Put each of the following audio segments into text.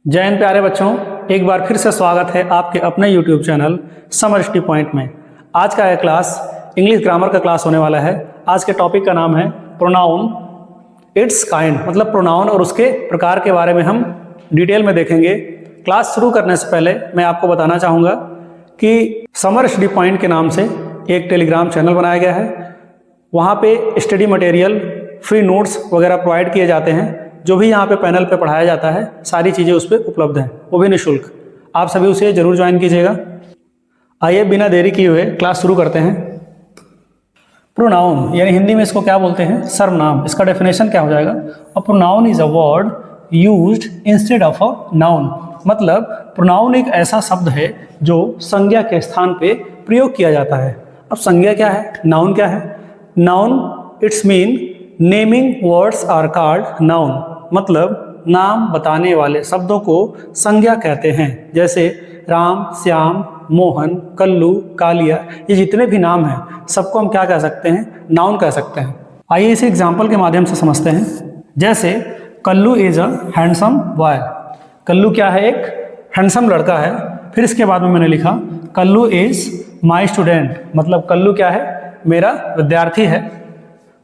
जय हिंद प्यारे बच्चों, एक बार फिर से स्वागत है आपके अपने YouTube channel summer study point में। आज का यह क्लास इंग्लिश ग्रामर का क्लास होने वाला है। आज के टॉपिक का नाम है प्रोनाउन इट्स काइंड, मतलब प्रोनाउन और उसके प्रकार के बारे में हम डिटेल में देखेंगे। क्लास शुरू करने से पहले मैं आपको बताना चाहूँगा कि समर स्टडी पॉइंट के नाम से एक टेलीग्राम चैनल बनाया गया है। वहाँ पे स्टडी मटेरियल, फ्री नोट्स वगैरह प्रोवाइड किए जाते हैं। जो भी यहाँ पे पैनल पे पढ़ाया जाता है सारी चीज़ें उस पर उपलब्ध हैं, वो भी निःशुल्क। आप सभी उसे जरूर ज्वाइन कीजिएगा। आइए बिना देरी किए हुए क्लास शुरू करते हैं। प्रोनाउन यानी हिंदी में इसको क्या बोलते हैं? सर्वनाम। इसका डेफिनेशन क्या हो जाएगा? A pronoun is a word used instead of a noun. मतलब प्रोनाउन एक ऐसा शब्द है जो संज्ञा के स्थान पे प्रयोग किया जाता है। अब संज्ञा क्या है, नाउन क्या है? Noun it's mean naming words are called noun. मतलब नाम बताने वाले शब्दों को संज्ञा कहते हैं। जैसे राम, श्याम, मोहन, कल्लू, कालिया, ये जितने भी नाम हैं सबको हम क्या कह सकते हैं? नाउन कह सकते हैं। आइए इसे एग्जाम्पल के माध्यम से समझते हैं। जैसे Kallu is a handsome boy. Kallu क्या है? एक हैंडसम लड़का है। फिर इसके बाद में मैंने लिखा कल्लू इज माई स्टूडेंट। मतलब कल्लू क्या है? मेरा विद्यार्थी है।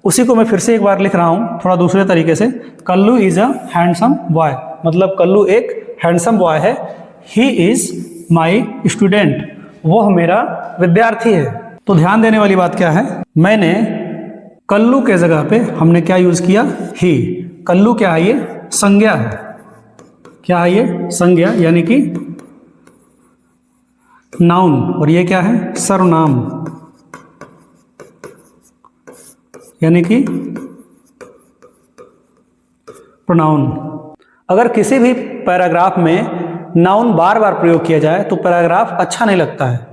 उसी को मैं फिर से एक बार लिख रहा हूँ थोड़ा दूसरे तरीके से। Kallu is a handsome boy, मतलब कल्लू एक हैंडसम बॉय है। ही इज माई स्टूडेंट, वह मेरा विद्यार्थी है। तो ध्यान देने वाली बात क्या है, मैंने कल्लू के जगह पे हमने क्या यूज किया? ही। कल्लू क्या है? ये संज्ञा है। क्या है ये? संज्ञा, यानी कि नाउन। और ये क्या है? सर्वनाम, यानी कि प्रोनाउन। अगर किसी भी पैराग्राफ में नाउन बार बार प्रयोग किया जाए तो पैराग्राफ अच्छा नहीं लगता है।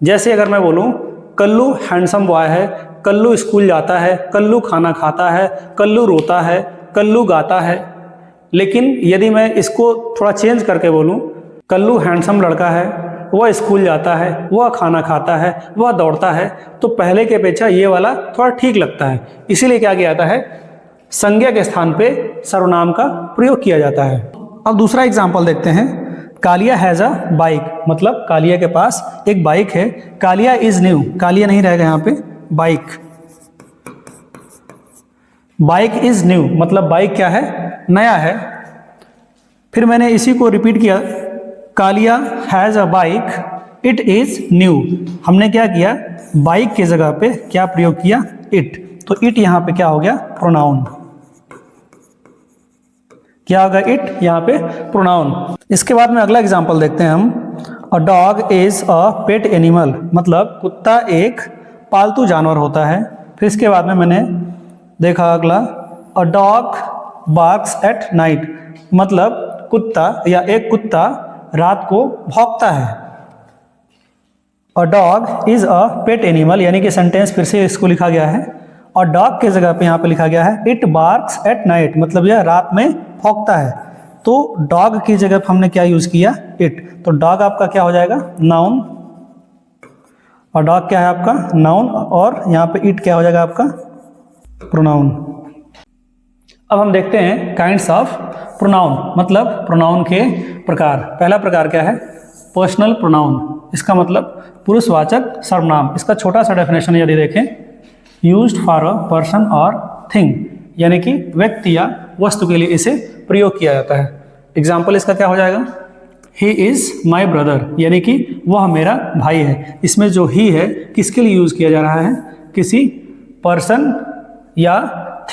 जैसे अगर मैं बोलूं कल्लू हैंडसम बॉय है, कल्लू स्कूल जाता है, कल्लू खाना खाता है, कल्लू रोता है, कल्लू गाता है। लेकिन यदि मैं इसको थोड़ा चेंज करके बोलूं कल्लू हैंडसम लड़का है, वह स्कूल जाता है, वह खाना खाता है, वह दौड़ता है, तो पहले के अपेक्षा ये वाला थोड़ा ठीक लगता है। इसीलिए क्या किया जाता है? संज्ञा के स्थान पे सर्वनाम का प्रयोग किया जाता है। अब दूसरा एग्जाम्पल देखते हैं। Kaliya has a bike. मतलब कालिया के पास एक बाइक है। कालिया इज न्यू, कालिया नहीं रहेगा यहाँ पे, बाइक। बाइक इज न्यू, मतलब बाइक क्या है? नया है। फिर मैंने इसी को रिपीट किया, Kaliya has a bike, it is new. हमने क्या किया? बाइक की जगह पे क्या प्रयोग किया? इट। तो इट यहाँ पे क्या हो गया? प्रोनाउन। क्या होगा? इट यहाँ पे प्रोनाउन। इसके बाद में अगला एग्जांपल देखते हैं हम। A dog is a pet animal. मतलब कुत्ता एक पालतू जानवर होता है। फिर इसके बाद में मैंने देखा अगला, a dog barks at night. मतलब कुत्ता या एक कुत्ता रात को भौंकता है। A dog is a pet animal, यानी कि सेंटेंस फिर से इसको लिखा गया है और डॉग के जगह पे यहाँ पे लिखा गया है इट बार्क्स एट नाइट। मतलब यह रात में भौंकता है। तो डॉग की जगह पे हमने क्या यूज किया? इट। तो डॉग आपका क्या हो जाएगा? नाउन। और डॉग क्या है आपका? नाउन। और यहाँ पे इट क्या हो जाएगा आपका? प्रोनाउन। अब हम देखते हैं काइंड्स ऑफ प्रोनाउन, मतलब प्रोनाउन के प्रकार। पहला प्रकार क्या है? Personal pronoun. इसका मतलब पुरुषवाचक सर्वनाम। इसका छोटा सा डेफिनेशन यदि देखें, यूज्ड फॉर अ पर्सन और थिंग, यानी कि व्यक्ति या वस्तु के लिए इसे प्रयोग किया जाता है। एग्जाम्पल इसका क्या हो जाएगा? ही इज माई ब्रदर, यानी कि वह मेरा भाई है। इसमें जो ही है किसके लिए यूज किया जा रहा है? किसी पर्सन या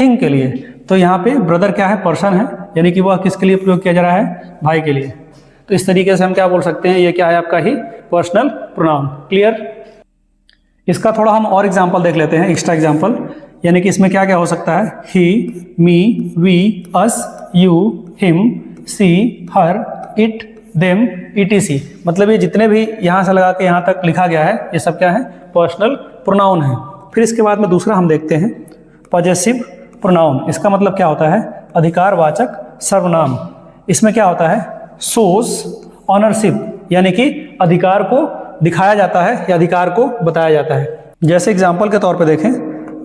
थिंग के लिए। तो यहाँ पे ब्रदर क्या है? पर्सन है, यानी कि वह किसके लिए प्रयोग किया जा रहा है? भाई के लिए। तो इस तरीके से हम क्या बोल सकते हैं? ये क्या है आपका? ही पर्सनल प्रोनाउन। क्लियर? इसका थोड़ा हम और एग्जांपल देख लेते हैं, एक्स्ट्रा एग्जांपल। यानी कि इसमें क्या क्या हो सकता है? He, me, we, us, you, him, she, her, it, them, etc। मतलब ये जितने भी यहाँ से लगा के यहाँ तक लिखा गया है ये सब क्या है? पर्सनल प्रोनाउन है। फिर इसके बाद में दूसरा हम देखते हैं पॉजेसिव प्रोनाउन। इसका मतलब क्या होता है? अधिकारवाचक सर्वनाम। इसमें क्या होता है? शोज ऑनरशिप, यानी कि अधिकार को दिखाया जाता है या अधिकार को बताया जाता है। जैसे एग्जांपल के तौर पे देखें,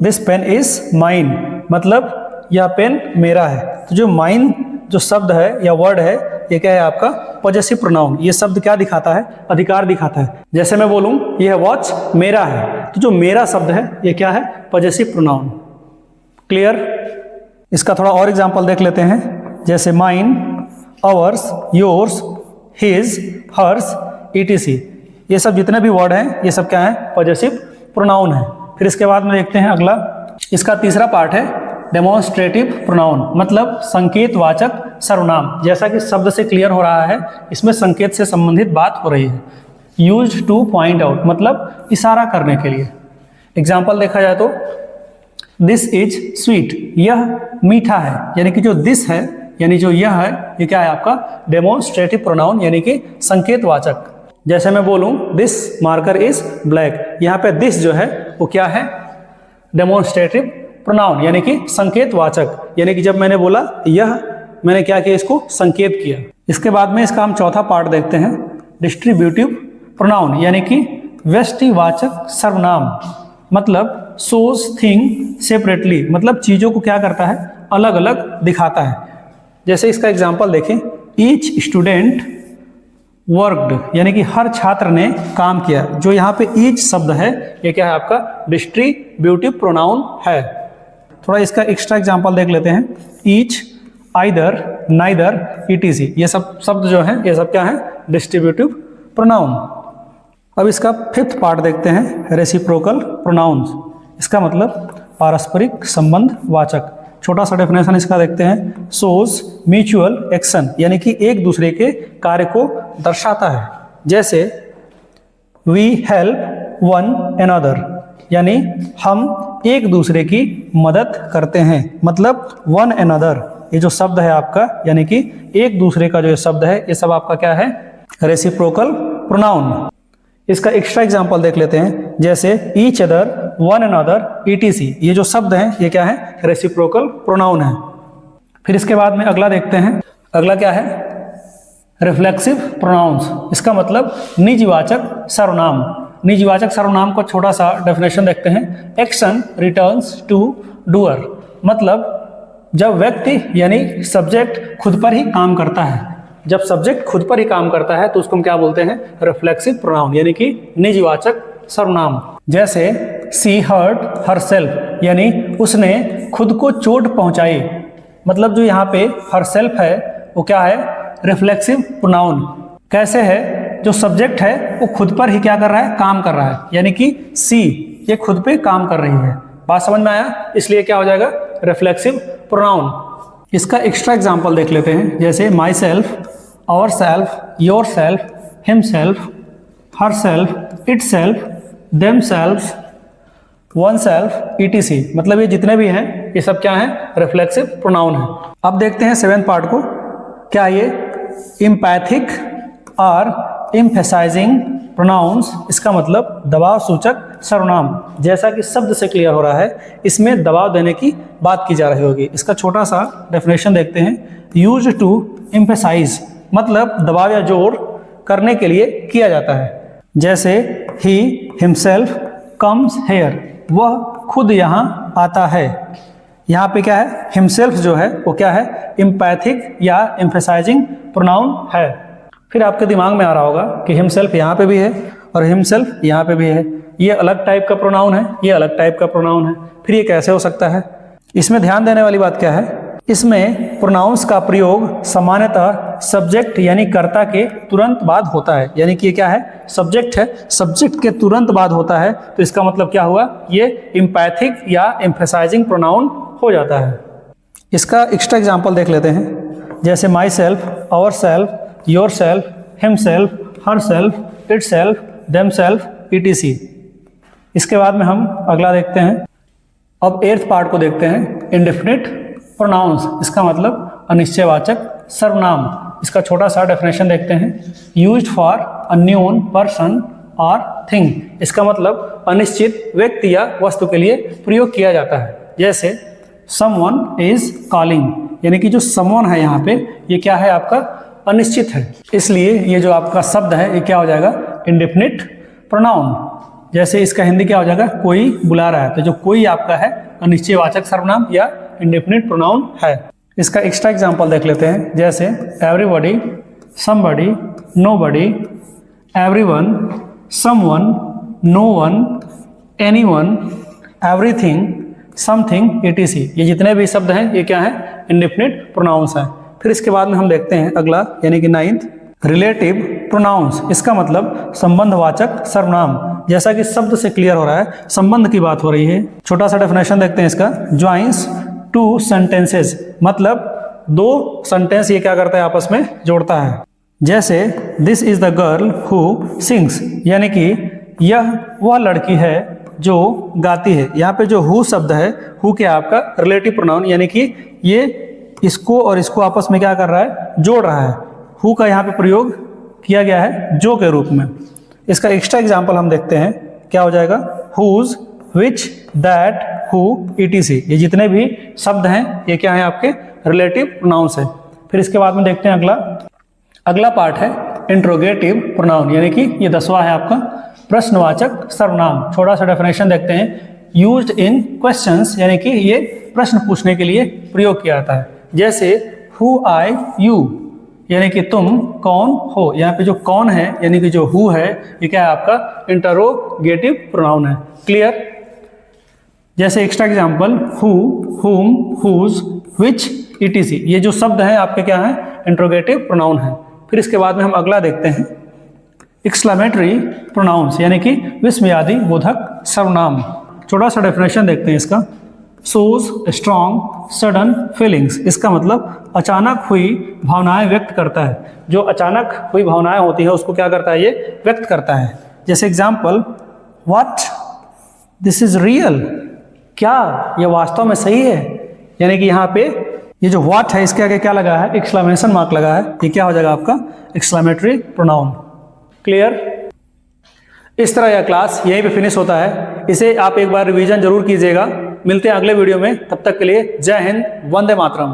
दिस पेन इज माइन। मतलब यह पेन मेरा है। तो जो माइन जो शब्द है या वर्ड है ये क्या है आपका पॉजेसिव प्रोनाउन। ये शब्द क्या दिखाता है, अधिकार दिखाता है। जैसे मैं बोलूं ये वॉच मेरा है, तो जो मेरा शब्द है ये क्या है, पॉजेसिव प्रोनाउन। क्लियर। इसका थोड़ा और एग्जांपल देख लेते हैं, जैसे mine, ours, yours, his, hers, etc. ये सब जितने भी वर्ड हैं ये सब क्या है, पॉजेसिव प्रोनाउन है। फिर इसके बाद में देखते हैं अगला, इसका तीसरा पार्ट है डेमोन्स्ट्रेटिव प्रोनाउन, मतलब संकेतवाचक सर्वनाम। जैसा कि शब्द से क्लियर हो रहा है, इसमें संकेत से संबंधित बात हो रही है। यूज्ड टू पॉइंट आउट, मतलब इशारा करने के लिए। एग्जाम्पल देखा जाए तो दिस इज स्वीट, यह मीठा है, यानी कि जो दिस है यानी जो यह है, ये क्या है आपका डेमोन्स्ट्रेटिव प्रोनाउन, यानी कि संकेतवाचक। जैसे मैं बोलूं दिस मार्कर इज ब्लैक, यहाँ पे दिस जो है वो क्या है, डेमोन्स्ट्रेटिव प्रोनाउन, यानी कि संकेतवाचक। यानी कि जब मैंने बोला यह, मैंने क्या किया, इसको संकेत किया। इसके बाद में इसका हम चौथा पार्ट देखते हैं, डिस्ट्रीब्यूटिव प्रोनाउन, यानी कि व्यष्टिवाचक सर्वनाम, मतलब शोज थिंग सेपरेटली, मतलब चीजों को क्या करता है, अलग अलग दिखाता है। जैसे इसका एग्जाम्पल देखें, ईच स्टूडेंट वर्कड, यानी कि हर छात्र ने काम किया। जो यहाँ पे ईच शब्द है ये क्या है आपका डिस्ट्रीब्यूटिव प्रोनाउन है। थोड़ा इसका एक्स्ट्रा एग्जांपल देख लेते हैं, ईच, आइदर, नाइदर, ईटीसी। ये सब शब्द जो हैं ये सब क्या है, डिस्ट्रीब्यूटिव प्रोनाउन। अब इसका फिफ्थ पार्ट देखते हैं, रेसिप्रोकल प्रोनाउंस। इसका मतलब पारस्परिक संबंध वाचक। छोटा सा डेफिनेशन इसका देखते हैं, शोज म्यूचुअल एक्शन, यानी कि एक दूसरे के कार्य को दर्शाता है। जैसे वी हेल्प वन एनदर, यानी हम एक दूसरे की मदद करते हैं। मतलब वन एनदर, ये जो शब्द है आपका, यानी कि एक दूसरे का जो शब्द है, ये सब आपका क्या है, रेसिप्रोकल प्रोनाउन। इसका एक्स्ट्रा एग्जांपल देख लेते हैं, जैसे each other, one another, etc. ये जो शब्द हैं ये क्या है, रेसिप्रोकल प्रोनाउन है। फिर इसके बाद में अगला देखते हैं, अगला क्या है, रिफ्लेक्सिव प्रोनाउंस। इसका मतलब निजवाचक सर्वनाम। निजवाचक सर्वनाम को छोटा सा डेफिनेशन देखते हैं, एक्शन रिटर्न्स टू डूअर, मतलब जब व्यक्ति यानी सब्जेक्ट खुद पर ही काम करता है। जब सब्जेक्ट खुद पर ही काम करता है तो उसको हम क्या बोलते हैं, रिफ्लेक्सिव प्रोनाउन, यानी कि निजवाचक सर्वनाम। जैसे सी हर्ट हरसेल्फ, यानी उसने खुद को चोट पहुंचाई। मतलब जो यहाँ पे हरसेल्फ है वो क्या है, रिफ्लेक्सिव प्रोनाउन। कैसे है, जो सब्जेक्ट है वो खुद पर ही क्या कर रहा है, काम कर रहा है, यानी कि सी ये खुद पे काम कर रही है। बात समझ में आया, इसलिए क्या हो जाएगा, रिफ्लेक्सिव प्रोनाउन। इसका एक्स्ट्रा एग्जाम्पल देख लेते हैं, जैसे myself, ourself, yourself, himself, herself, itself, themself, oneself, etc. मतलब ये जितने भी हैं ये सब क्या है, रिफ्लेक्सिव प्रोनाउन है। अब देखते हैं सेवेंथ पार्ट को, क्या ये इम्पैथिक और एम्फेसाइजिंग प्रोनाउंस। इसका मतलब दबाव सूचक सर्वनाम। जैसा कि शब्द से क्लियर हो रहा है, इसमें दबाव देने की बात की जा रही होगी। इसका छोटा सा डेफिनेशन देखते हैं, यूज टू एम्फेसाइज, मतलब दबाव या जोर करने के लिए किया जाता है। जैसे ही हिमसेल्फ कम्स हेयर, वह खुद यहाँ आता है। यहाँ पे क्या है, हिमसेल्फ जो है वो क्या है, एम्पैथिक या एम्फेसाइजिंग प्रोनाउन है। फिर आपके दिमाग में आ रहा होगा कि हिमसेल्फ यहाँ पे भी है और हिमसेल्फ यहाँ पे भी है, ये अलग टाइप का प्रोनाउन है, ये अलग टाइप का प्रोनाउन है, फिर ये कैसे हो सकता है। इसमें ध्यान देने वाली बात क्या है, इसमें प्रोनाउंस का प्रयोग सामान्यतः सब्जेक्ट यानी कर्ता के तुरंत बाद होता है। यानी कि ये क्या है, सब्जेक्ट है, सब्जेक्ट के तुरंत बाद होता है, तो इसका मतलब क्या हुआ, ये एम्पैथिक या एम्फेसाइजिंग प्रोनाउन हो जाता है। इसका एक्स्ट्रा एग्जांपल देख लेते हैं, जैसे myself, ourself, yourself, himself, herself, itself, themself, etc. इसके बाद में हम अगला देखते हैं। अब एट्थ पार्ट को देखते हैं, इंडेफिनिट प्रोनाउंस। इसका मतलब अनिश्चयवाचक सर्वनाम। इसका छोटा सा डेफिनेशन देखते हैं, यूज्ड फॉर अननोन पर्सन और थिंग। इसका मतलब अनिश्चित व्यक्ति या वस्तु के लिए प्रयोग किया जाता है। जैसे समवन इज कॉलिंग, यानी कि जो समवन है यहाँ पे ये क्या है, आपका अनिश्चित है, इसलिए ये जो आपका शब्द है ये क्या हो जाएगा, इंडेफिनिट प्रोनाउन। जैसे इसका हिंदी क्या हो जाएगा, कोई बुला रहा है, तो जो कोई आपका है अनिश्चयवाचक सर्वनाम या इंडेफिनिट प्रोनाउन है। इसका एक्स्ट्रा एग्जाम्पल देख लेते हैं, जैसे everybody, somebody, nobody, everyone, someone, no one, anyone, everything, something, etc। ये जितने भी शब्द हैं ये क्या हैं? इंडेफिनिट प्रोनाउंस हैं। फिर इसके बाद में हम देखते हैं अगला, यानी कि 9th, रिलेटिव प्रोनाउंस। इसका मतलब संबंधवाचक सर्वनाम। जैसा कि शब्द से क्लियर हो रहा है, संबंध की बात हो रही है। छोटा सा डेफिनेशन देखते हैं इसका। ज्वाइंस टू सेंटेंसेस, मतलब दो सेंटेंस ये क्या करता है? आपस में जोड़ता है। जैसे this is the girl who sings, यानी कि यह वह लड़की है जो गाती है। यहाँ पे जो हु शब्द है, हु क्या आपका रिलेटिव प्रोनाउन, यानी कि ये इसको और इसको आपस में क्या कर रहा है? जोड़ रहा है। हु का यहाँ पे प्रयोग किया गया है जो के रूप में। इसका एक्स्ट्रा एग्जाम्पल हम देखते हैं, क्या हो जाएगा? Whose, which, that, who, etc। ये जितने भी शब्द हैं ये क्या है? आपके रिलेटिव प्रोनाउंस है। फिर इसके बाद में देखते हैं अगला पार्ट है इंट्रोगेटिव प्रोनाउन, यानी कि ये 10वां है आपका प्रश्नवाचक सर्वनाम। छोटा सा डेफिनेशन देखते हैं। यूज्ड इन क्वेश्चंस, यानी कि ये प्रश्न पूछने के लिए प्रयोग किया जाता है। जैसे हु आई यू, यानी कि तुम कौन हो। यहाँ पे जो कौन है यानी कि जो हु है ये क्या है? आपका इंटरोगेटिव प्रोनाउन है। क्लियर? जैसे एक्स्ट्रा एग्जाम्पल हु, हुम, हुज, विच, etc। ये जो शब्द हैं आपके क्या हैं? इंट्रोगेटिव प्रोनाउन है। फिर इसके बाद में हम अगला देखते हैं एक्सक्लेमेटरी प्रोनाउंस, यानी कि विस्मयादि बोधक सर्वनाम। छोटा सा डेफिनेशन देखते हैं इसका। शोज स्ट्रॉन्ग सडन फीलिंग्स, इसका मतलब अचानक हुई भावनाएं व्यक्त करता है। जो अचानक हुई भावनाएं होती है उसको क्या करता है? ये व्यक्त करता है। जैसे example, what, this is real, क्या ये वास्तव में सही है। यानी कि यहाँ पे ये जो व्हाट है इसके आगे क्या लगा है? एक्सक्लेमेशन मार्क लगा है। ये क्या हो जाएगा? आपका एक्सक्लेमेटरी प्रोनाउन। क्लियर? इस तरह यह क्लास यहीं पे फिनिश होता है। इसे आप एक बार रिवीजन जरूर कीजिएगा। मिलते हैं अगले वीडियो में, तब तक के लिए जय हिंद, वंदे मातरम।